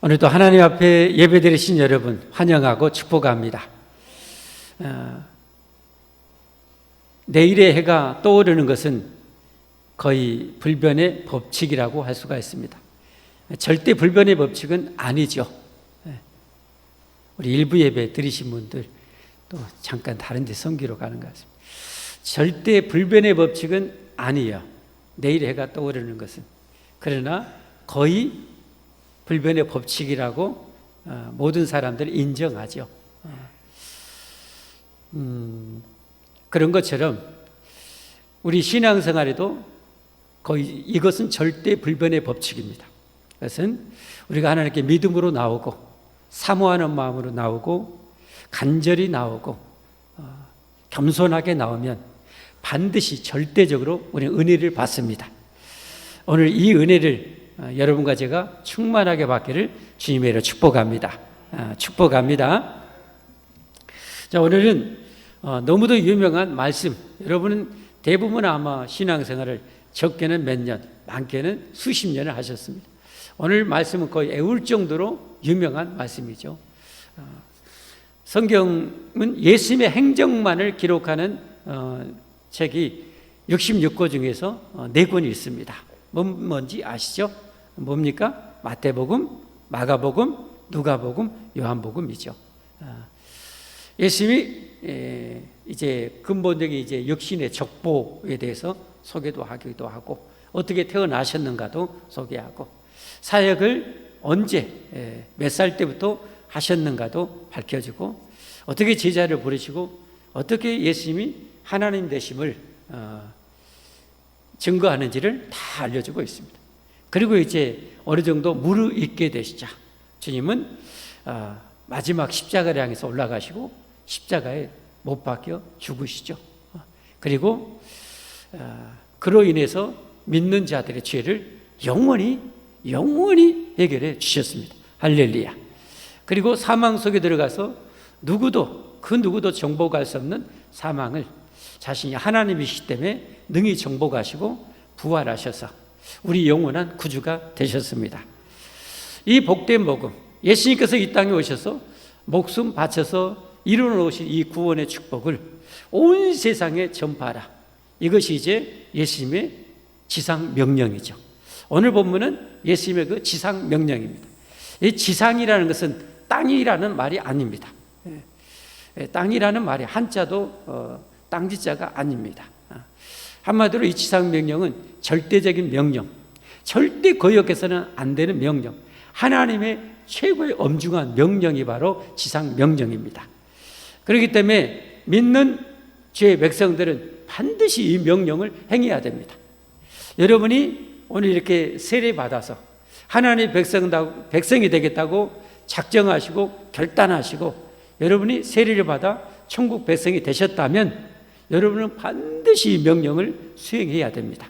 오늘도 하나님 앞에 예배드리신 여러분 환영하고 축복합니다. 내일의 해가 떠오르는 것은 거의 불변의 법칙이라고 할 수가 있습니다. 절대 불변의 법칙은 아니죠. 우리 일부 예배 드리신 분들 또 잠깐 다른 데 섬기러 가는 것 같습니다. 절대 불변의 법칙은 아니에요. 내일의 해가 떠오르는 것은. 그러나 거의 불변의 법칙이라고 모든 사람들이 인정하죠. 그런 것처럼 우리 신앙생활에도 거의 이것은 절대 불변의 법칙입니다. 그것은 우리가 하나님께 믿음으로 나오고 사모하는 마음으로 나오고 간절히 나오고 겸손하게 나오면 반드시 절대적으로 우리는 은혜를 받습니다. 오늘 이 은혜를 여러분과 제가 충만하게 받기를 주님의 이름으로 축복합니다. 축복합니다. 자, 오늘은 너무도 유명한 말씀, 여러분은 대부분 아마 신앙생활을 적게는 몇 년, 많게는 수십 년을 하셨습니다. 오늘 말씀은 거의 애울 정도로 유명한 말씀이죠. 성경은 예수님의 행적만을 기록하는 책이 66권 중에서 4권이 있습니다. 뭔지 아시죠? 뭡니까? 마태복음, 마가복음, 누가복음, 요한복음이죠. 예수님이 이제 근본적인 이제 육신의 족보에 대해서 소개도 하기도 하고 어떻게 태어나셨는가도 소개하고 사역을 언제 몇 살 때부터 하셨는가도 밝혀주고 어떻게 제자를 부르시고 어떻게 예수님이 하나님 되심을 증거하는지를 다 알려주고 있습니다. 그리고 이제 어느 정도 무르익게 되시자 주님은 마지막 십자가를 향해서 올라가시고 십자가에 못 박혀 죽으시죠. 그리고 그로 인해서 믿는 자들의 죄를 영원히 해결해 주셨습니다. 할렐루야. 그리고 사망 속에 들어가서 그 누구도 정복할 수 없는 사망을 자신이 하나님이시기 때문에 능히 정복하시고 부활하셔서 우리 영원한 구주가 되셨습니다. 이 복된 복음, 예수님께서 이 땅에 오셔서 목숨 바쳐서 이루어놓으신 이 구원의 축복을 온 세상에 전파하라. 이것이 이제 예수님의 지상 명령이죠. 오늘 본문은 예수님의 그 지상 명령입니다. 이 지상이라는 것은 땅이라는 말이 아닙니다. 땅이라는 말이 한자도 땅지자가 아닙니다. 한마디로 이 지상 명령은 절대적인 명령, 절대 거역해서는 안 되는 명령, 하나님의 최고의 엄중한 명령이 바로 지상 명령입니다. 그렇기 때문에 믿는 죄의 백성들은 반드시 이 명령을 행해야 됩니다. 여러분이 오늘 이렇게 세례받아서 하나님의 백성이 되겠다고 작정하시고 결단하시고 여러분이 세례를 받아 천국 백성이 되셨다면 여러분은 반드시 이 명령을 수행해야 됩니다.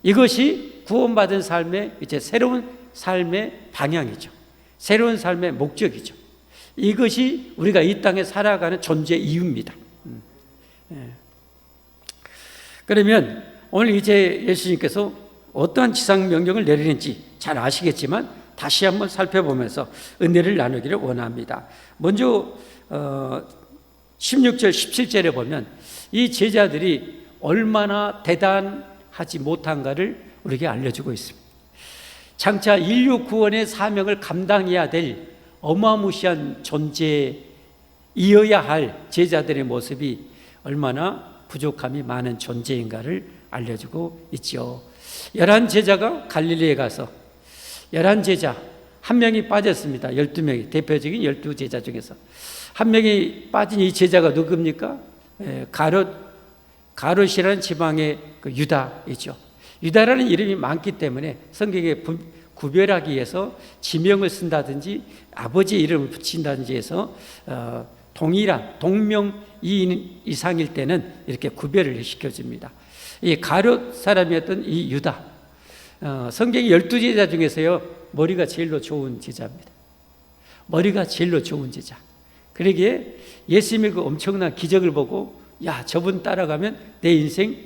이것이 구원받은 삶의 이제 새로운 삶의 방향이죠. 새로운 삶의 목적이죠. 이것이 우리가 이 땅에 살아가는 존재 이유입니다. 그러면 오늘 이제 예수님께서 어떠한 지상 명령을 내리는지 잘 아시겠지만 다시 한번 살펴보면서 은혜를 나누기를 원합니다. 먼저 16절 17절에 보면 이 제자들이 얼마나 대단하지 못한가를 우리에게 알려주고 있습니다. 장차 인류 구원의 사명을 감당해야 될 어마무시한 존재이어야 할 제자들의 모습이 얼마나 부족함이 많은 존재인가를 알려주고 있죠. 11제자가 갈릴리에 가서 11제자 한 명이 빠졌습니다. 12명이 대표적인 12제자 중에서 한 명이 빠진 이 제자가 누굽니까? 가롯이라는 지방의 그 유다이죠. 유다라는 이름이 많기 때문에 성경에 구별하기 위해서 지명을 쓴다든지 아버지의 이름을 붙인다든지 해서 동일한 동명 이상일 때는 이렇게 구별을 시켜줍니다. 이 가롯 사람이었던 이 유다, 성경의 12제자 중에서요 머리가 제일로 좋은 제자입니다. 머리가 제일로 좋은 제자. 그러기에 예수님의 그 엄청난 기적을 보고 야, 저분 따라가면 내 인생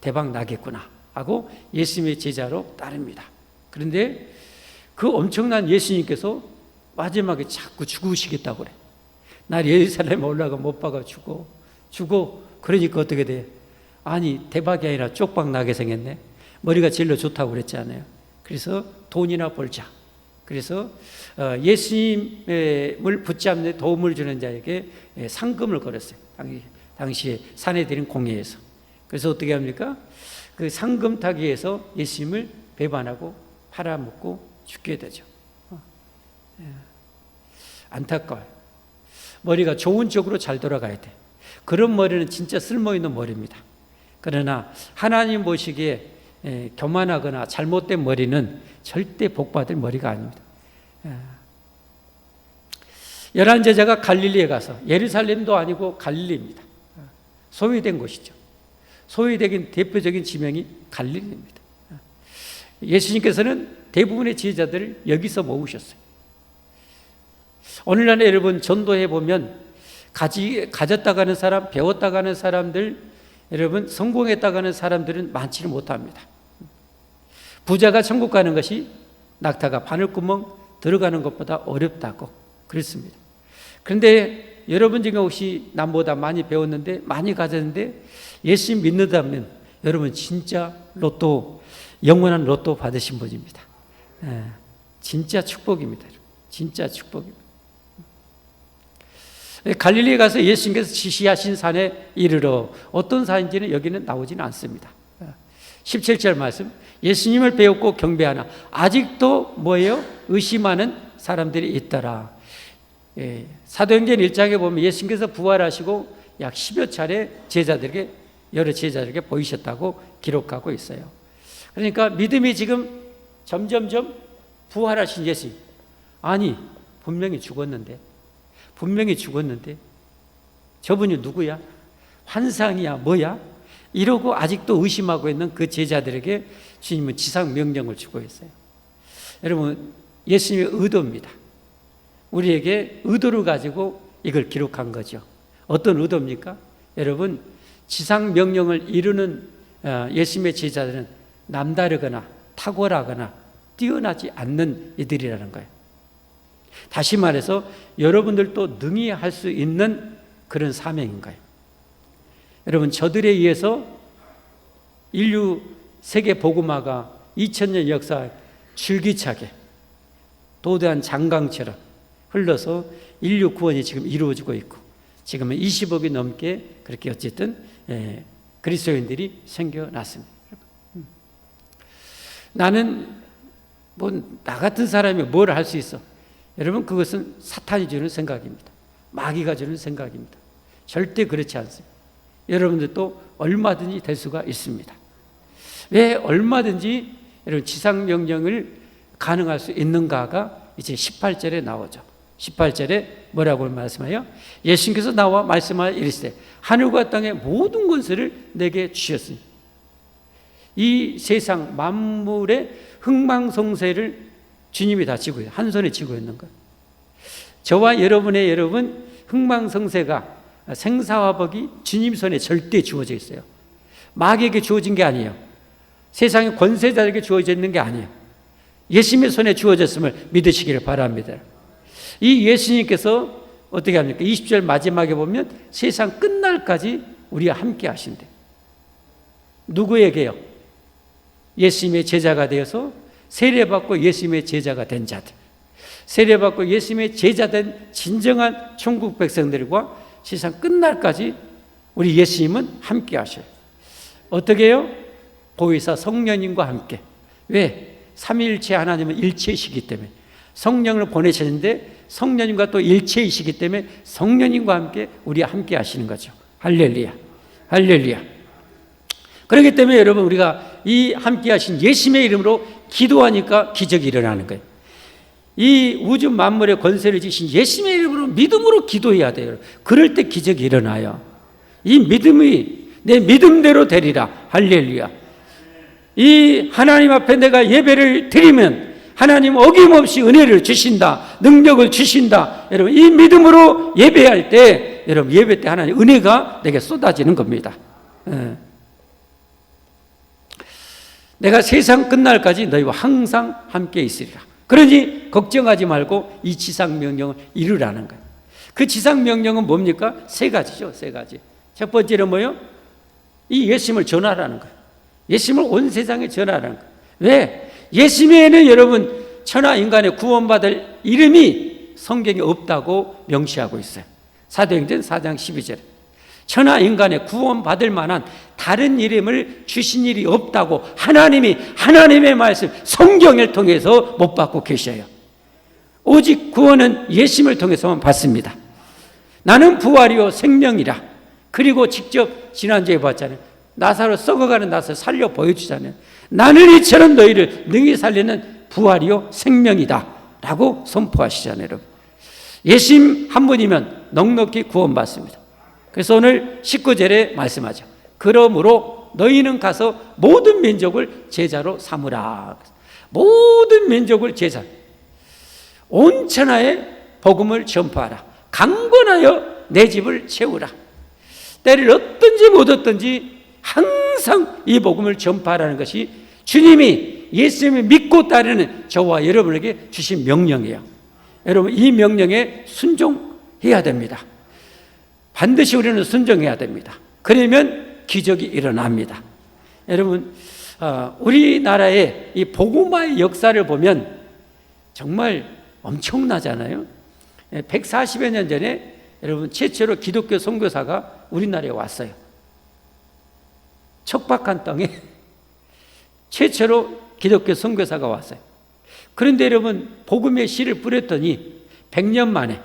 대박 나겠구나 하고 예수님의 제자로 따릅니다. 그런데 그 엄청난 예수님께서 마지막에 자꾸 죽으시겠다고 그래. 나 예루살렘에 올라가 못 박아 죽어. 그러니까 어떻게 돼? 아니, 대박이 아니라 쪽박 나게 생겼네. 머리가 제일로 좋다고 그랬잖아요. 그래서 돈이나 벌자. 그래서 예수님을 붙잡는 데 도움을 주는 자에게 상금을 걸었어요. 당시에 사내들인 공회에서. 그래서 어떻게 합니까? 그 상금 타기에서 예수님을 배반하고 팔아먹고 죽게 되죠. 안타까워요. 머리가 좋은 쪽으로 잘 돌아가야 돼. 그런 머리는 진짜 쓸모있는 머리입니다. 그러나 하나님 보시기에 교만하거나 잘못된 머리는 절대 복받을 머리가 아닙니다. 11 제자가 갈릴리에 가서, 예루살렘도 아니고 갈릴리입니다. 소외된 곳이죠. 소외된 대표적인 지명이 갈릴리입니다. 예수님께서는 대부분의 제자들을 여기서 모으셨어요. 오늘날 여러분 전도해 보면 가졌다고 하는 사람, 배웠다고 하는 사람들, 여러분 성공했다고 하는 사람들은 많지는 못합니다. 부자가 천국 가는 것이 낙타가 바늘구멍 들어가는 것보다 어렵다고 그랬습니다. 그런데 여러분 중에 혹시 남보다 많이 배웠는데 많이 가졌는데 예수님 믿는다면 여러분 진짜 로또, 영원한 로또 받으신 분입니다. 진짜 축복입니다. 진짜 축복입니다. 갈릴리에 가서 예수님께서 지시하신 산에 이르러, 어떤 산인지는 여기는 나오지는 않습니다. 17절 말씀, 예수님을 배웠고 경배하나 아직도 뭐예요? 의심하는 사람들이 있더라. 사도행전 1장에 보면 예수님께서 부활하시고 약 10여 차례 제자들에게, 여러 제자들에게 보이셨다고 기록하고 있어요. 그러니까 믿음이 지금 점점점 부활하신 예수님, 아니 분명히 죽었는데 저분이 누구야? 환상이야? 뭐야? 이러고 아직도 의심하고 있는 그 제자들에게 주님은 지상 명령을 주고 있어요. 여러분, 예수님의 의도입니다. 우리에게 의도를 가지고 이걸 기록한 거죠. 어떤 의도입니까? 여러분, 지상 명령을 이루는 예수님의 제자들은 남다르거나 탁월하거나 뛰어나지 않는 이들이라는 거예요. 다시 말해서 여러분들도 능히 할 수 있는 그런 사명인 거예요. 여러분, 저들에 의해서 인류 세계 복음화가 2000년 역사 줄기차게 도대한 장강처럼 흘러서 인류 구원이 지금 이루어지고 있고, 지금은 20억이 넘게 그렇게 어쨌든 그리스도인들이 생겨났습니다. 나는 나 같은 사람이 뭘 할 수 있어? 여러분, 그것은 사탄이 주는 생각입니다. 마귀가 주는 생각입니다. 절대 그렇지 않습니다. 여러분들도 얼마든지 될 수가 있습니다. 왜 얼마든지 여러분 지상 명령을 가능할 수 있는가가 이제 18절에 나오죠. 18절에 뭐라고 말씀해요? 예수님께서 나와 말씀하여 이르시되 하늘과 땅의 모든 권세를 내게 주셨으니, 이 세상 만물의 흥망성쇠를 주님이 다 쥐고, 한 손에 쥐고 있는 거예요. 저와 여러분의 흥망성쇠가, 생사화복이 주님 손에 절대 주어져 있어요. 마귀에게 주어진 게 아니에요. 세상의 권세자에게 주어져 있는 게 아니에요. 예수님의 손에 주어졌음을 믿으시기를 바랍니다. 이 예수님께서 어떻게 합니까? 20절 마지막에 보면 세상 끝날까지 우리와 함께 하신대. 누구에게요? 예수님의 제자가 되어서 세례받고 예수님의 제자가 된 자들, 세례받고 예수님의 제자 된 진정한 천국 백성들과 세상 끝날까지 우리 예수님은 함께 하셔요. 어떻게 해요? 보혜사 성령님과 함께. 왜? 삼위일체 하나님은 일체이시기 때문에 성령을 보내셨는데, 성령님과 또 일체이시기 때문에 성령님과 함께 우리와 함께 하시는 거죠. 할렐루야, 할렐루야. 그렇기 때문에 여러분, 우리가 이 함께 하신 예수님의 이름으로 기도하니까 기적이 일어나는 거예요. 이 우주 만물의 권세를 지신 예수님의 이름으로 믿음으로 기도해야 돼요. 그럴 때 기적이 일어나요. 이 믿음이 내 믿음대로 되리라. 할렐루야. 이 하나님 앞에 내가 예배를 드리면 하나님 어김없이 은혜를 주신다, 능력을 주신다. 여러분, 이 믿음으로 예배할 때, 여러분 예배 때 하나님 은혜가 내게 쏟아지는 겁니다. 내가 세상 끝날까지 너희와 항상 함께 있으리라. 그러니 걱정하지 말고 이 지상명령을 이루라는 거예요. 그 지상명령은 뭡니까? 세 가지죠. 세 가지. 첫 번째는 뭐예요? 이 예수님을 전하라는 거예요. 예수님을 온 세상에 전하라는 거예요. 왜? 예수님에는 여러분 천하 인간의 구원받을 이름이 성경에 없다고 명시하고 있어요. 사도행전 4장 12절에 천하 인간의 구원받을 만한 다른 이름을 주신 일이 없다고 하나님이 하나님의 말씀 성경을 통해서 못 받고 계셔요. 오직 구원은 예수님을 통해서만 받습니다. 나는 부활이요 생명이라. 그리고 직접 지난주에 봤잖아요. 나사로 썩어가는 나사로 살려 보여주잖아요. 나는 이처럼 너희를 능히 살리는 부활이요 생명이다 라고 선포하시잖아요. 여러분, 예수님 한 분이면 넉넉히 구원받습니다. 그래서 오늘 19절에 말씀하죠. 그러므로 너희는 가서 모든 민족을 제자로 삼으라. 모든 민족을 제자, 온 천하에 복음을 전파하라. 강권하여 내 집을 채우라. 때를 얻든지 못 얻든지 항상 이 복음을 전파하라는 것이 주님이 예수님을 믿고 따르는 저와 여러분에게 주신 명령이에요. 여러분, 이 명령에 순종해야 됩니다. 반드시 우리는 순종해야 됩니다. 그러면 기적이 일어납니다. 여러분, 우리나라의 이 복음화의 역사를 보면 정말 엄청나잖아요. 140여 년 전에 여러분 최초로 기독교 선교사가 우리나라에 왔어요. 척박한 땅에 최초로 기독교 선교사가 왔어요. 그런데 여러분 복음의 씨를 뿌렸더니 100년 만에,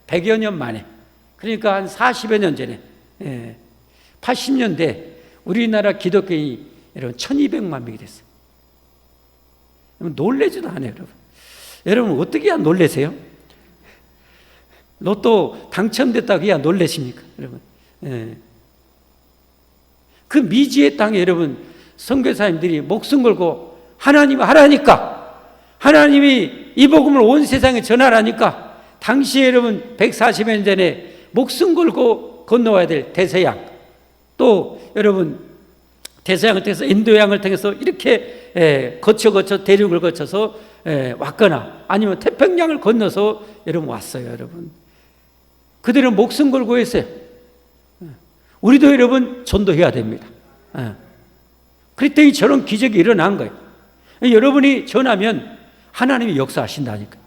100여 년 만에, 그러니까 한 40여 년 전에 80년대 우리나라 기독교인이 여러분 1200만 명이 됐어요. 놀라지도 않아요. 여러분 어떻게 해야 놀라세요? 로또 당첨됐다고 해야 놀라십니까? 여러분, 그 미지의 땅에 여러분 선교사님들이 목숨 걸고 하나님 하라니까, 하나님이 이 복음을 온 세상에 전하라니까, 당시에 여러분 140여 년 전에 목숨 걸고 건너와야 될 대서양, 또 여러분 대서양을 통해서 인도양을 통해서 이렇게 거쳐 대륙을 거쳐서 왔거나 아니면 태평양을 건너서 여러분 왔어요. 여러분 그들은 목숨 걸고 했어요. 우리도 여러분 전도해야 됩니다. 그랬더니 저런 기적이 일어난 거예요. 여러분이 전하면 하나님이 역사하신다니까요.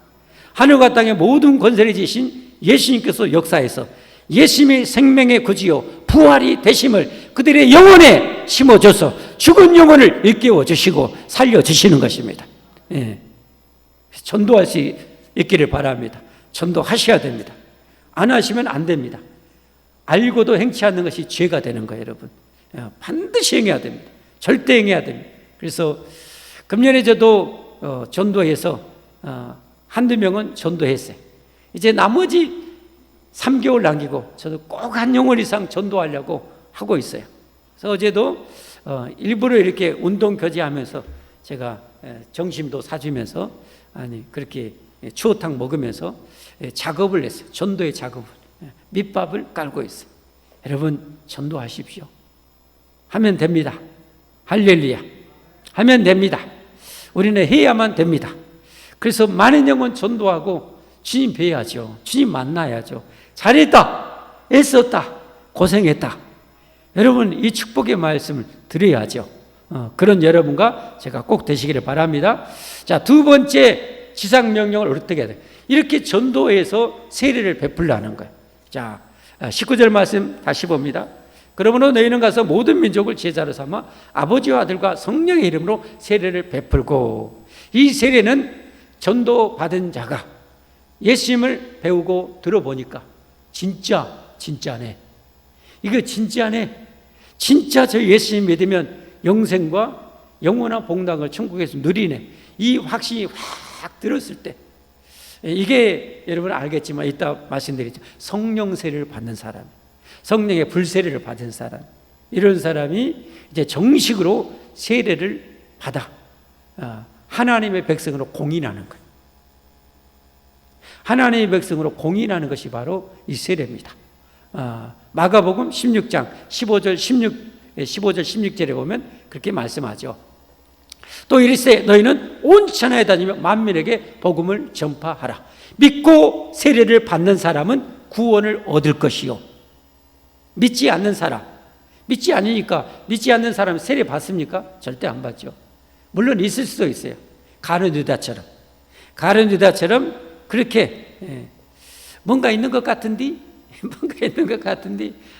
하늘과 땅의 모든 권세를 지신 예수님께서 역사해서 예수님의 생명의 구지요 부활이 되심을 그들의 영혼에 심어줘서 죽은 영혼을 일깨워 주시고 살려주시는 것입니다. 전도할 수 있기를 바랍니다. 전도하셔야 됩니다. 안 하시면 안 됩니다. 알고도 행치 않는 것이 죄가 되는 거예요. 여러분 반드시 행해야 됩니다. 절대 행해야 됩니다. 그래서 금년에 저도 전도해서 한두 명은 전도했어요. 이제 나머지 3개월 남기고 저도 꼭 한 영혼 이상 전도하려고 하고 있어요. 그래서 어제도 일부러 이렇게 운동 교제하면서 제가 점심도 사주면서 그렇게 추어탕 먹으면서 작업을 했어요. 전도의 작업을, 밑밥을 깔고 있어요. 여러분 전도하십시오. 하면 됩니다. 할렐루야. 하면 됩니다. 우리는 해야만 됩니다. 그래서 많은 영혼 전도하고 주님 뵈야죠. 주님 만나야죠. 잘했다, 애썼다, 고생했다. 여러분 이 축복의 말씀을 드려야죠. 그런 여러분과 제가 꼭 되시기를 바랍니다. 자, 두 번째 지상명령을 어떻게 해야 돼요? 이렇게 전도해서 세례를 베풀라는 거예요. 자, 19절 말씀 다시 봅니다. 그러므로 너희는 가서 모든 민족을 제자로 삼아 아버지와 아들과 성령의 이름으로 세례를 베풀고, 이 세례는 전도받은 자가 예수님을 배우고 들어보니까 진짜네. 이거 진짜네. 진짜 저 예수님 믿으면 영생과 영원한 복락을 천국에서 누리네. 이 확신이 확 들었을 때, 이게 여러분 알겠지만 이따 말씀드리죠. 성령 세례를 받는 사람, 성령의 불세례를 받은 사람, 이런 사람이 이제 정식으로 세례를 받아 하나님의 백성으로 공인하는 거예요. 하나님의 백성으로 공인하는 것이 바로 이 세례입니다. 마가복음 16장 15절 16절에 보면 그렇게 말씀하죠. 또 이르시되 너희는 온 천하에 다니며 만민에게 복음을 전파하라. 믿고 세례를 받는 사람은 구원을 얻을 것이요, 믿지 않는 사람, 믿지 않으니까, 믿지 않는 사람은 세례 받습니까? 절대 안 받죠. 물론 있을 수도 있어요. 가룟 유다처럼 그렇게 뭔가 있는 것 같은데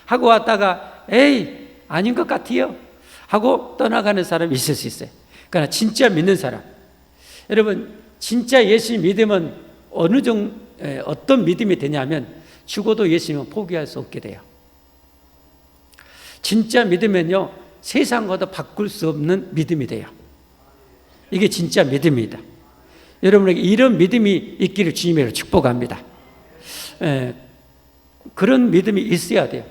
하고 왔다가 에이 아닌 것 같아요 하고 떠나가는 사람이 있을 수 있어요. 그러나 진짜 믿는 사람, 여러분 진짜 예수 믿으면 어떤 믿음이 되냐면 죽어도 예수님은 포기할 수 없게 돼요. 진짜 믿으면요 세상과도 바꿀 수 없는 믿음이 돼요. 이게 진짜 믿음입니다. 여러분에게 이런 믿음이 있기를 주님으로 축복합니다. 그런 믿음이 있어야 돼요.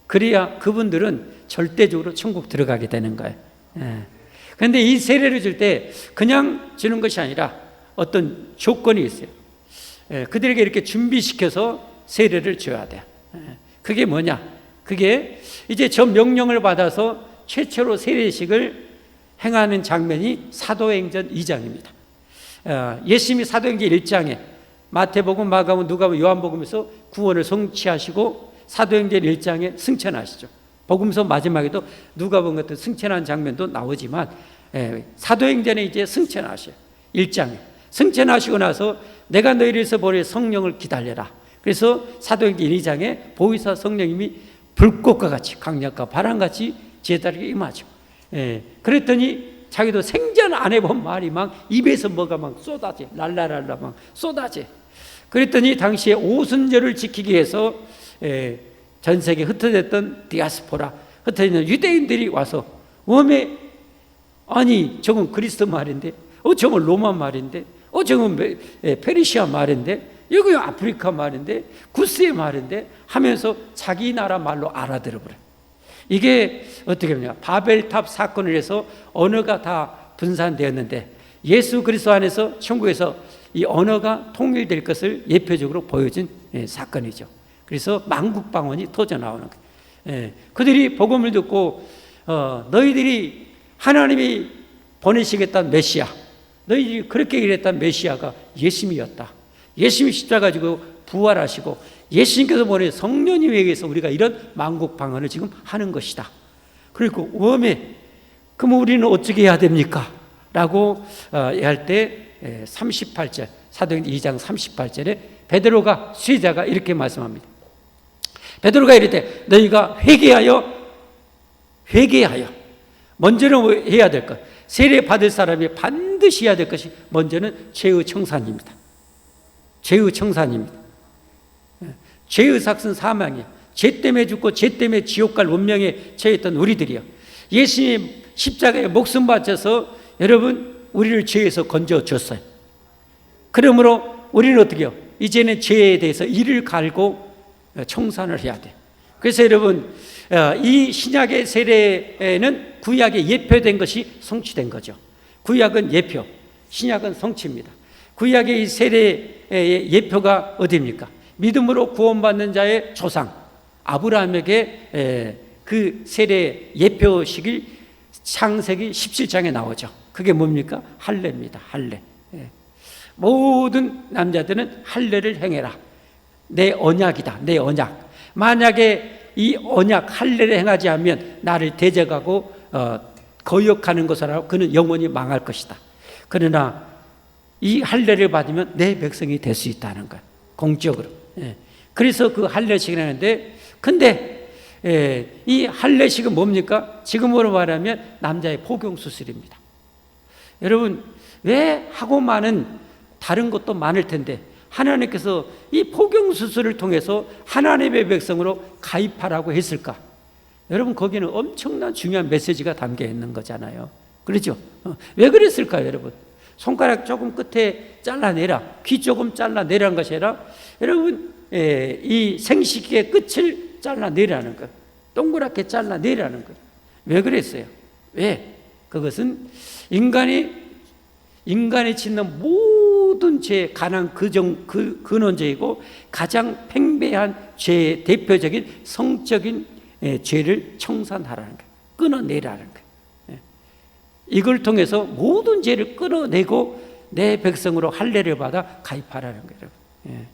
그래야 그분들은 절대적으로 천국 들어가게 되는 거예요. 그런데 이 세례를 줄 때 그냥 주는 것이 아니라 어떤 조건이 있어요. 그들에게 이렇게 준비시켜서 세례를 줘야 돼요. 그게 뭐냐? 그게 이제 저 명령을 받아서 최초로 세례식을 행하는 장면이 사도행전 2장입니다. 예수님이 사도행전 1장에 마태복음, 마가복음, 누가복음, 요한복음에서 구원을 성취하시고 사도행전 1장에 승천하시죠. 복음서 마지막에도 누가복음 같은 승천한 장면도 나오지만 사도행전에 이제 승천하셔요. 1장에 승천하시고 나서 내가 너희를서 보내 성령을 기다려라. 그래서 사도행전 2장에 보혜사 성령님이 불꽃과 같이 강력과 바람같이 제자에게 임하죠. 그랬더니 자기도 생전 안 해본 말이 막 입에서 뭐가 막 쏟아져, 랄라랄라 막 쏟아져. 그랬더니 당시에 오순절을 지키기 위해서 전 세계에 흩어졌던 디아스포라, 흩어있는 유대인들이 와서 웜에 아니 저건 그리스도 말인데, 저건 로마 말인데, 저건 페르시아 말인데, 여기 아프리카 말인데, 구스의 말인데 하면서 자기 나라 말로 알아들어버려요. 이게 어떻게 보냐, 바벨탑 사건을 해서 언어가 다 분산되었는데 예수 그리스도 안에서 천국에서 이 언어가 통일될 것을 예표적으로 보여준 사건이죠. 그래서 만국방언이 터져 나오는 거예요. 그들이 복음을 듣고 너희들이 하나님이 보내시겠다는 메시아, 너희들이 그렇게 일했다는 메시아가 예수님이었다. 예수님이 십자가 지고 부활하시고 예수님께서 보내 성령님에 의해서 우리가 이런 만국 방언을 지금 하는 것이다. 그리고 웜에 그럼 우리는 어떻게 해야 됩니까? 라고 할 때 38절 사도행전 2장 38절에 베드로가 수혜자가 이렇게 말씀합니다. 베드로가 이르되 너희가 회개하여 먼저는 해야 될 것, 세례 받을 사람이 반드시 해야 될 것이 먼저는 죄의 청산입니다. 죄의 청산입니다. 죄의 삭은 사망이에요. 죄 때문에 죽고 죄 때문에 지옥 갈 운명에 처했던 우리들이요, 예수님 십자가에 목숨 바쳐서 여러분 우리를 죄에서 건져줬어요. 그러므로 우리는 어떻게 해요? 이제는 죄에 대해서 이를 갈고 청산을 해야 돼요. 그래서 여러분 이 신약의 세례는 구약에 예표된 것이 성취된 거죠. 구약은 예표, 신약은 성취입니다. 구약의 이 세례의 예표가 어디입니까? 믿음으로 구원받는 자의 조상 아브라함에게 그 세례 예표식이 창세기 17장에 나오죠. 그게 뭡니까? 할례입니다. 할례. 모든 남자들은 할례를 행해라. 내 언약이다. 내 언약. 만약에 이 언약 할례를 행하지 않으면 나를 대적하고 거역하는 것이라고 그는 영원히 망할 것이다. 그러나 이 할례를 받으면 내 백성이 될 수 있다는 거예요. 공적으로. 그래서 그 할례식을 하는데, 근데 이 할례식은 뭡니까? 지금으로 말하면 남자의 포경수술입니다. 여러분 왜 하고 많은 다른 것도 많을 텐데 하나님께서 이 포경수술을 통해서 하나님의 백성으로 가입하라고 했을까? 여러분 거기는 엄청난 중요한 메시지가 담겨 있는 거잖아요. 그렇죠? 왜 그랬을까요, 여러분? 손가락 조금 끝에 잘라내라, 귀 조금 잘라내라는 것이 아니라 여러분 이 생식기의 끝을 잘라내라는 것, 동그랗게 잘라내라는 것. 왜 그랬어요? 왜? 그것은 인간이 짓는 모든 죄의 가장 근원죄이고 가장 팽배한 죄의 대표적인 성적인 죄를 청산하라는 거예요. 끊어내라는 거예요. 이걸 통해서 모든 죄를 끊어내고 내 백성으로 할례를 받아 가입하라는 거예요. 예.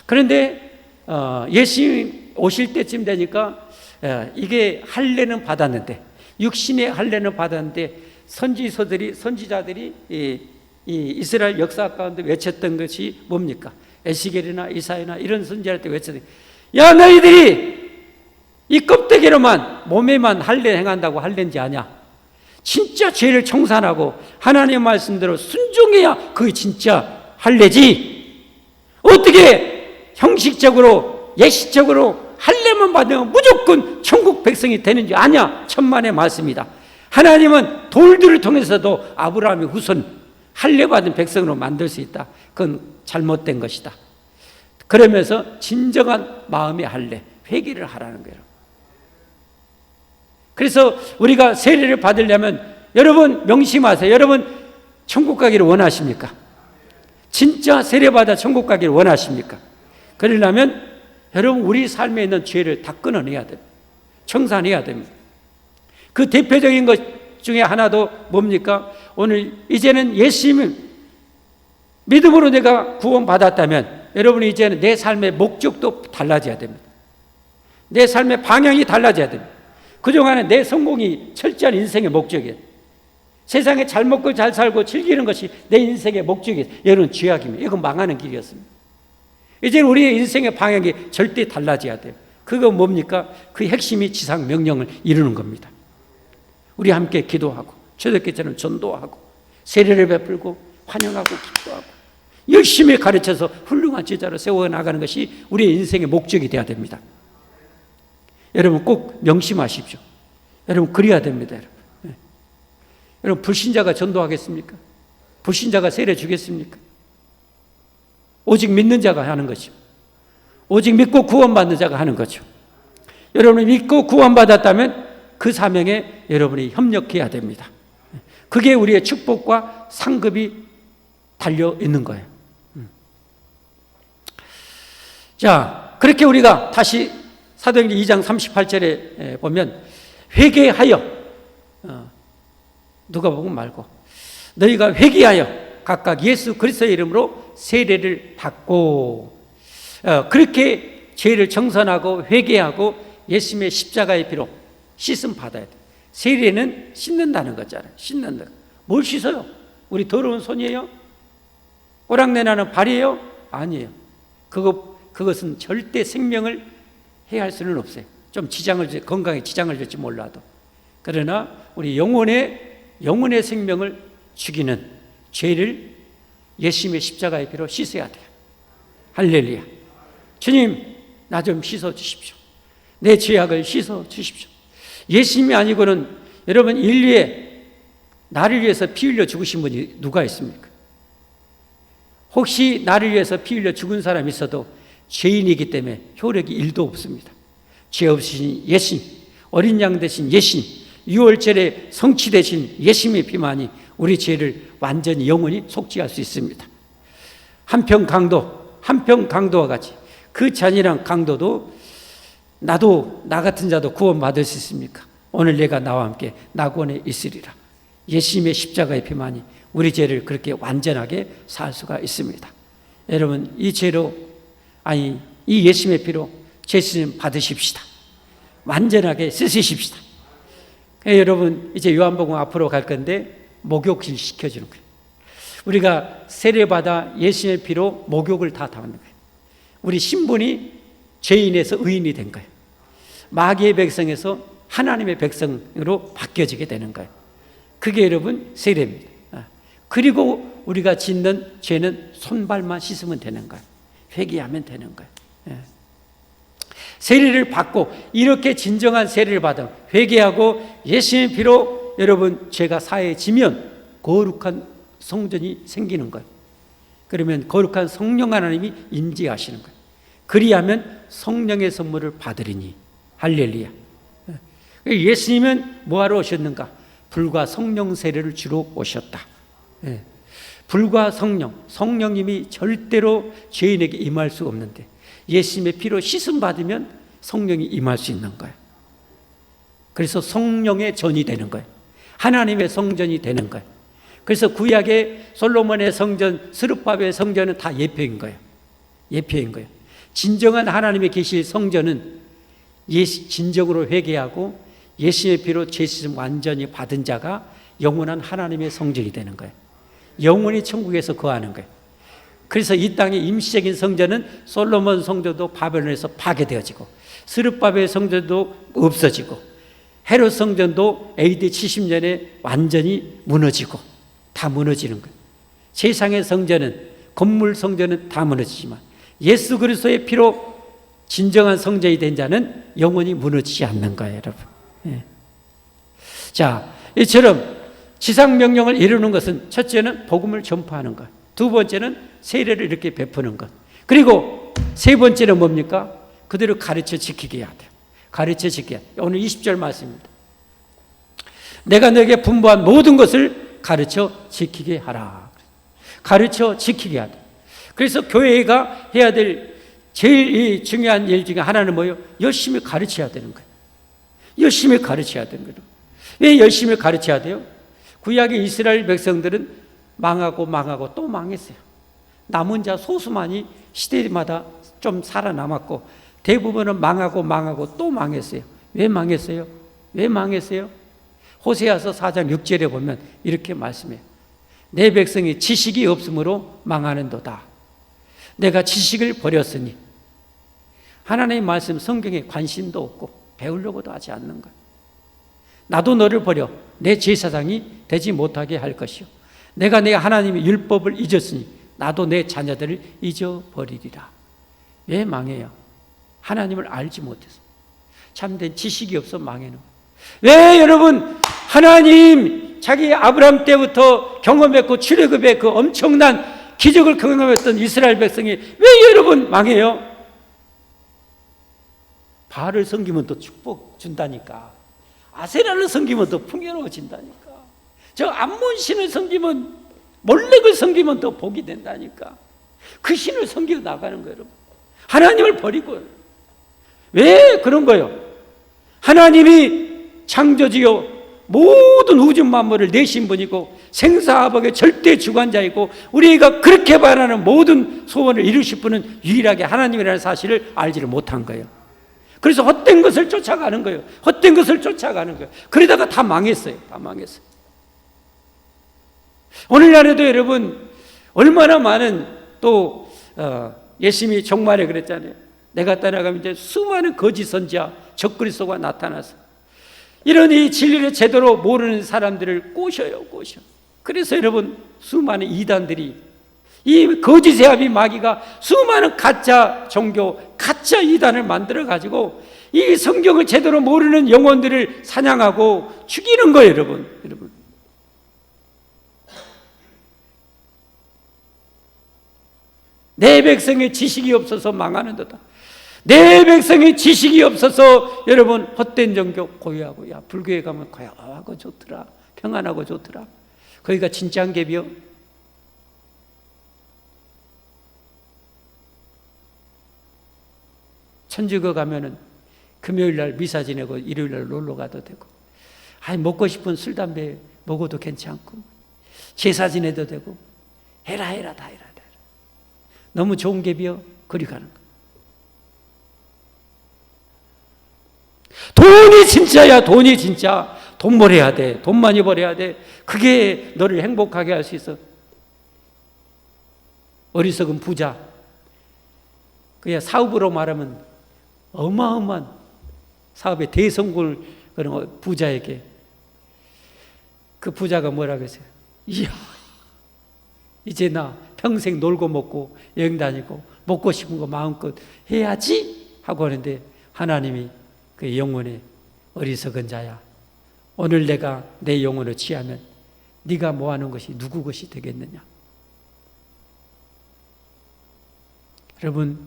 그런데 예수님 오실 때쯤 되니까 이게 할례는 받았는데, 육신의 할례는 받았는데, 선지자들이 이 이스라엘 역사 가운데 외쳤던 것이 뭡니까? 에스겔이나 이사야나 이런 선지자들 때 외쳤던, 야 너희들이 이 껍데기로만 몸에만 할례 행한다고 할례인지 아냐? 진짜 죄를 청산하고 하나님의 말씀대로 순종해야 그게 진짜 할례지. 어떻게 형식적으로 예시적으로 할례만 받으면 무조건 천국 백성이 되는지 아냐? 천만의 말씀이다. 하나님은 돌들을 통해서도 아브라함의 후손 할례 받은 백성으로 만들 수 있다. 그건 잘못된 것이다. 그러면서 진정한 마음의 할례, 회개를 하라는 거예요. 그래서 우리가 세례를 받으려면 여러분 명심하세요. 여러분 천국 가기를 원하십니까? 진짜 세례받아 천국 가기를 원하십니까? 그러려면 여러분 우리 삶에 있는 죄를 다 끊어내야 됩니다. 청산해야 됩니다. 그 대표적인 것 중에 하나도 뭡니까? 오늘 이제는 예수님을 믿음으로 내가 구원받았다면 여러분이 이제는 내 삶의 목적도 달라져야 됩니다. 내 삶의 방향이 달라져야 됩니다. 그동안에 내 성공이 철저한 인생의 목적이에요. 세상에 잘 먹고 잘 살고 즐기는 것이 내 인생의 목적이에요. 여러분 죄악입니다. 이건 망하는 길이었습니다. 이제는 우리의 인생의 방향이 절대 달라져야 돼요. 그건 뭡니까? 그 핵심이 지상 명령을 이루는 겁니다. 우리 함께 기도하고 초대교회처럼 전도하고 세례를 베풀고 환영하고 기도하고 열심히 가르쳐서 훌륭한 제자로 세워나가는 것이 우리의 인생의 목적이 되어야 됩니다. 여러분 꼭 명심하십시오. 여러분 그래야 됩니다. 여러분, 네. 여러분 불신자가 전도하겠습니까? 불신자가 세례 주겠습니까? 오직 믿는 자가 하는 거죠. 오직 믿고 구원받는 자가 하는 거죠. 여러분이 믿고 구원받았다면 그 사명에 여러분이 협력해야 됩니다. 그게 우리의 축복과 상급이 달려 있는 거예요. 자, 그렇게 우리가 다시 사도행전 2장 38절에 보면 회개하여, 누가복음 말고 너희가 회개하여 각각 예수 그리스도의 이름으로 세례를 받고, 그렇게 죄를 정선하고 회개하고 예수님의 십자가의 피로 씻음 받아야 돼. 세례는 씻는다는 거잖아요. 씻는다. 뭘 씻어요? 우리 더러운 손이에요? 오락내 나는 발이에요? 아니에요. 그것은 절대 생명을 해할 수는 없어요. 좀 건강에 지장을 줄지 몰라도. 그러나 우리 영혼의 생명을 죽이는 죄를 예수님의 십자가의 피로 씻어야 돼요. 할렐루야. 주님, 나 좀 씻어 주십시오. 내 죄악을 씻어 주십시오. 예수님이 아니고는 여러분 인류에 나를 위해서 피 흘려 죽으신 분이 누가 있습니까? 혹시 나를 위해서 피 흘려 죽은 사람이 있어도 죄인이기 때문에 효력이 1도 없습니다. 죄 없으신 예수님, 어린 양 되신 예수님, 6월절에 성취되신 예수님의 피만이 우리 죄를 완전히 영원히 속죄할 수 있습니다. 한평 강도와 같이 그 잔인한 강도도 나도 나 같은 자도 구원받을 수 있습니까? 오늘 내가 나와 함께 낙원에 있으리라. 예수님의 십자가의 피만이 우리 죄를 그렇게 완전하게 살 수가 있습니다. 여러분 이 예수님의 피로 죄 씻음 받으십시다. 완전하게 쓰시십시다. 여러분 이제 요한복음 앞으로 갈 건데 목욕을 시켜주는 거예요. 우리가 세례받아 예수님의 피로 목욕을 다 받는 거예요. 우리 신분이 죄인에서 의인이 된 거예요. 마귀의 백성에서 하나님의 백성으로 바뀌어지게 되는 거예요. 그게 여러분 세례입니다. 그리고 우리가 짓는 죄는 손발만 씻으면 되는 거예요. 회개하면 되는 거예요. 세례를 받고 이렇게 진정한 세례를 받아 회개하고 예수님의 피로 여러분 죄가 사해지면 거룩한 성전이 생기는 거예요. 그러면 거룩한 성령 하나님이 임재하시는 거예요. 그리하면 성령의 선물을 받으리니 할렐루야. 예수님은 뭐하러 오셨는가? 불과 성령 세례를 주러 오셨다. 불과 성령님이 절대로 죄인에게 임할 수 없는데 예수님의 피로 씻음 받으면 성령이 임할 수 있는 거예요. 그래서 성령의 전이 되는 거예요. 하나님의 성전이 되는 거예요. 그래서 구약의 솔로몬의 성전, 스룹바벨의 성전은 다 예표인 거예요. 예표인 거예요. 진정한 하나님의 계실 성전은 진정으로 회개하고 예수의 피로 죄 씻음 완전히 받은 자가 영원한 하나님의 성전이 되는 거예요. 영원히 천국에서 거하는 거예요. 그래서 이 땅의 임시적인 성전은 솔로몬 성전도 바벨론에서 파괴되어지고, 스룹바벨 성전도 없어지고, 헤롯 성전도 AD 70년에 완전히 무너지고, 다 무너지는 거예요. 세상의 성전은, 건물 성전은 다 무너지지만 예수 그리스도의 피로 진정한 성전이 된 자는 영원히 무너지지 않는 거예요, 여러분. 예. 자, 이처럼 지상 명령을 이루는 것은 첫째는 복음을 전파하는 것, 두 번째는 세례를 이렇게 베푸는 것, 그리고 세 번째는 뭡니까? 그대로 가르쳐 지키게 해야 돼요. 가르쳐 지키게. 오늘 20절 말씀입니다. 내가 너에게 분부한 모든 것을 가르쳐 지키게 하라. 가르쳐 지키게 하라. 그래서 교회가 해야 될 제일 중요한 일 중에 하나는 뭐예요? 열심히 가르쳐야 되는 거예요. 열심히 가르쳐야 되는 거예요. 왜 열심히 가르쳐야 돼요? 구약의 이스라엘 백성들은 망하고 또 망했어요. 남은 자 소수만이 시대마다 좀 살아남았고, 대부분은 망하고 또 망했어요. 왜 망했어요? 왜 망했어요? 호세아서 4장 6절에 보면 이렇게 말씀해요. 내 백성이 지식이 없으므로 망하는도다. 내가 지식을 버렸으니. 하나님의 말씀 성경에 관심도 없고 배우려고도 하지 않는 거예요. 나도 너를 버려 내 제사장이 되지 못하게 할 것이요, 내가 내 하나님의 율법을 잊었으니 나도 내 자녀들을 잊어버리리라. 왜 망해요? 하나님을 알지 못해서. 참된 지식이 없어 망해는. 왜 여러분, 하나님 자기 아브라함 때부터 경험했고 출애굽의 그 엄청난 기적을 경험했던 이스라엘 백성이 왜 여러분 망해요? 바알을 섬기면 또 축복 준다니까. 아세라를 섬기면 더 풍요로워진다니까. 저 암몬 신을 섬기면, 몰렉을 섬기면 더 복이 된다니까. 그 신을 섬기고 나가는 거예요, 여러분. 하나님을 버리고. 왜 그런 거예요? 하나님이 창조주요 모든 우주 만물을 내신 분이고 생사화복의 절대 주관자이고 우리가 그렇게 바라는 모든 소원을 이루실 분은 유일하게 하나님이라는 사실을 알지를 못한 거예요. 그래서 헛된 것을 쫓아가는 거예요. 헛된 것을 쫓아가는 거예요. 그러다가 다 망했어요. 다 망했어요. 오늘날에도 여러분 얼마나 많은 또 예수님이 종말에 그랬잖아요. 내가 떠나가면 이제 수많은 거짓 선지자 적그리스도가 나타나서 이런 이 진리를 제대로 모르는 사람들을 꼬셔요. 그래서 여러분 수많은 이단들이, 이 거짓의 아비 마귀가 수많은 가짜 종교, 가짜 이단을 만들어 가지고 이 성경을 제대로 모르는 영혼들을 사냥하고 죽이는 거예요, 여러분. 내 백성의 지식이 없어서 망하는도다. 내 백성의 지식이 없어서 여러분 헛된 종교 고요하고, 야 불교에 가면 고요하고 좋더라, 평안하고 좋더라. 거기가 진짜 한계비요. 천주교 가면은 금요일날 미사 지내고 일요일날 놀러 가도 되고, 먹고 싶은 술 담배 먹어도 괜찮고, 제사 지내도 되고, 해라 다 해라. 너무 좋은 갭이요. 그리 가는 거. 돈이 진짜야. 돈이 진짜. 돈 벌어야 돼. 돈 많이 벌어야 돼. 그게 너를 행복하게 할 수 있어. 어리석은 부자, 그냥 사업으로 말하면 어마어마한 사업의 대성공을 그런 부자에게 그 부자가 뭐라고 했어요? 이야, 이제 나 평생 놀고 먹고 여행 다니고 먹고 싶은 거 마음껏 해야지 하고 하는데, 하나님이 그 영혼의 어리석은 자야, 오늘 내가 내 영혼을 취하면 네가 뭐하는 것이 누구 것이 되겠느냐. 여러분,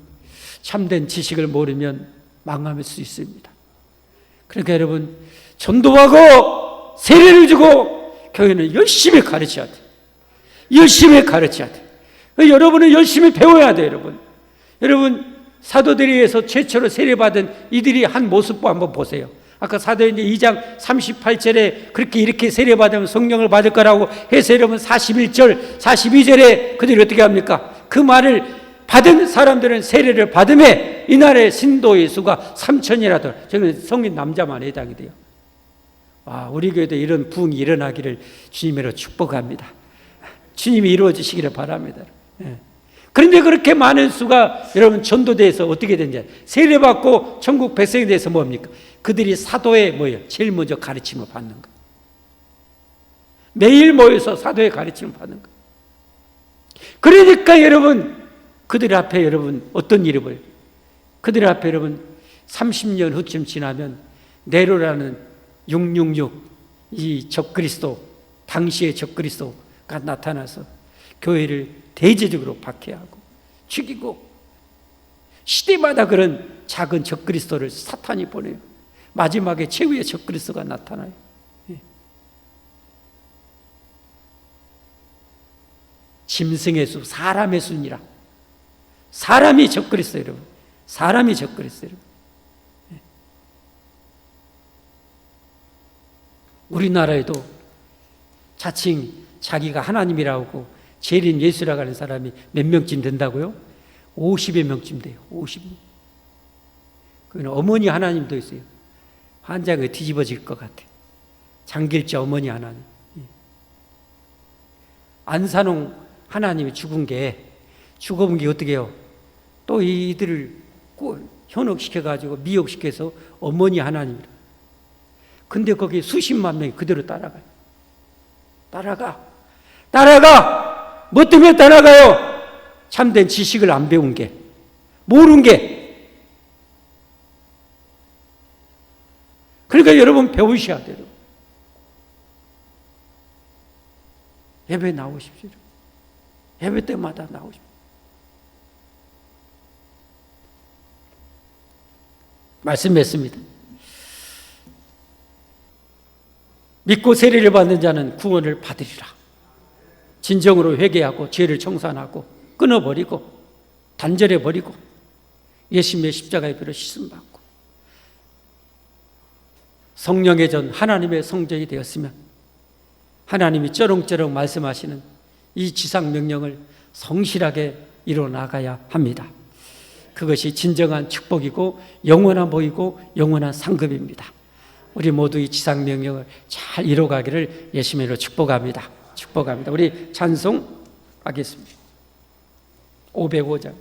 참된 지식을 모르면 망할 수 있습니다. 그러니까 여러분, 전도하고 세례를 주고 교회는 열심히 가르쳐야 돼요. 열심히 가르쳐야 돼요. 여러분은 열심히 배워야 돼요. 여러분 사도들에 의해서 최초로 세례받은 이들이 한 모습 한번 보세요. 아까 사도행전 2장 38절에 그렇게 이렇게 세례받으면 성령을 받을 거라고 해서 여러분 41절, 42절에 그들이 어떻게 합니까? 그 말을 받은 사람들은 세례를 받음에 이날의 신도의 수가 3,000이라도, 저는 성인 남자만 해당이 돼요. 와, 우리 교회도 이런 부흥이 일어나기를 주님으로 축복합니다. 주님이 이루어 주시기를 바랍니다. 그런데 그렇게 많은 수가 여러분 전도돼서 어떻게 된지, 세례받고 천국 백성이 돼서 뭡니까? 그들이 사도의 뭐예요? 제일 먼저 가르침을 받는 거예요. 매일 모여서 사도의 가르침을 받는 거예요. 그러니까 여러분 그들 앞에 여러분 어떤 일이 보여요? 그들 앞에 여러분 30년 후쯤 지나면 네로라는 666 이 적그리스도, 당시의 적그리스도가 나타나서 교회를 대대적으로 박해하고 죽이고, 시대마다 그런 작은 적그리스도를 사탄이 보내요. 마지막에 최후의 적그리스도가 나타나요. 짐승의 수, 사람의 수니라. 사람이 적그리스도 여러분. 사람이 적그리스도 여러분. 우리나라에도 자칭 자기가 하나님이라고 재림 예수라고 하는 사람이 몇 명쯤 된다고요? 50여 명쯤 돼요. 50명. 그는 어머니 하나님도 있어요. 환장에 뒤집어질 것 같아. 장길자 어머니 하나님. 안산홍 하나님이 죽은 게 어떻게 해요? 또 이들을 현혹시켜가지고 미혹시켜서 어머니 하나님이라. 근데 거기 수십만 명이 그대로 따라가요. 따라가! 뭐 때문에 따라가요? 참된 지식을 안 배운 게, 모르는 게. 그러니까 여러분 배우셔야 돼요. 예배 나오십시오. 예배 때마다 나오십시오. 말씀했습니다. 믿고 세례를 받는 자는 구원을 받으리라. 진정으로 회개하고 죄를 청산하고 끊어버리고 단절해버리고 예수님의 십자가의 피로 씻음받고 성령의 전 하나님의 성전이 되었으면 하나님이 쩌렁쩌렁 말씀하시는 이 지상명령을 성실하게 이뤄나가야 합니다. 그것이 진정한 축복이고 영원한 복이고 영원한 상급입니다. 우리 모두 이 지상명령을 잘 이뤄가기를 예수님으로 축복합니다. 축복합니다. 우리 찬송하겠습니다. 505장.